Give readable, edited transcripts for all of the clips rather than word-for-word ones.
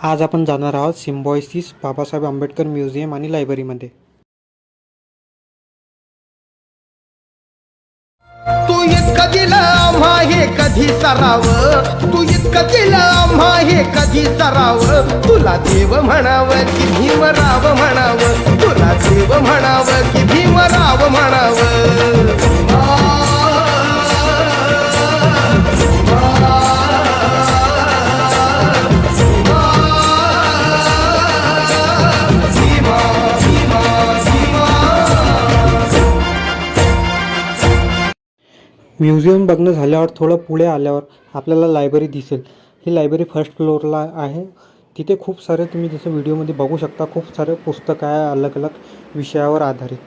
आज आपण जाणार आहोत सिम्बॉयसिस बाबासाहेब आंबेडकर म्युझियम आणि लायब्ररीमध्ये. तू इतकं दिलं आम्हा हे कधी सराव, तू इतकं दिलं आम्हा हे कधी सराव. तुला देव म्हणावं की भीमराव म्हणावं, तुला देव म्हणावं की भीमराव म्हणावं. म्युझियम बघणं झाल्यावर थोडं पुढे आल्यावर आपल्याला लायब्ररी दिसेल. ही लायब्ररी फर्स्ट फ्लोअरला आहे. तिथे खूप सारे तुम्ही जसं व्हिडिओमध्ये बघू शकता खूप सारे पुस्तकं आहे अलग अलग विषयावर आधारित.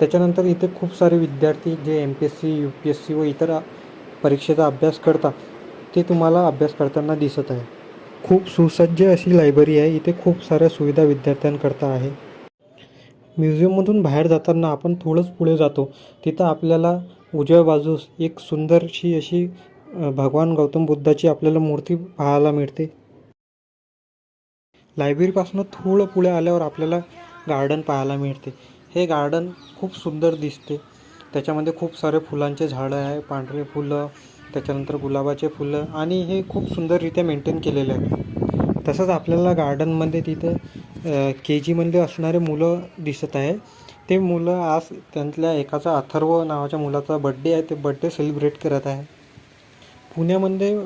त्याच्यानंतर इथे खूप सारे विद्यार्थी जे MPSC UPSC व इतर परीक्षेचा अभ्यास करतात ते तुम्हाला अभ्यास करताना दिसत आहे. खूप सुसज्ज अशी लायब्ररी आहे. इथे खूप साऱ्या सुविधा विद्यार्थ्यांकरता आहे. म्युझियममधून बाहेर जाताना आपण थोडंच पुढे जातो. तिथं आपल्याला उजव्या बाजूस एक सुंदरशी अशी भगवान गौतम बुद्धाची आपल्याला मूर्ती पाहायला मिळते. लायब्ररीपासून थोडं पुढे आल्यावर आपल्याला गार्डन पाहायला मिळते. हे गार्डन खूप सुंदर दिसते. त्याच्यामध्ये खूप सारे फुलांचे झाडं आहे, पांढरे फुलं, त्याच्यानंतर गुलाबाचे फुलं आणि हे खूप सुंदररित्या मेंटेन केलेले आहे. तसंच आपल्याला गार्डनमध्ये तिथं KGमध्ये असणारे मुलं दिसत आहे. ते मुलं आज त्यांतल्या एकाचा अथर्व नावाच्या मुलाचा बड्डे आहे, ते बड्डे सेलिब्रेट करत आहे. पुण्यामध्ये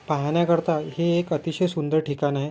पाहण्याकरता हे एक अतिशय सुंदर ठिकाण आहे.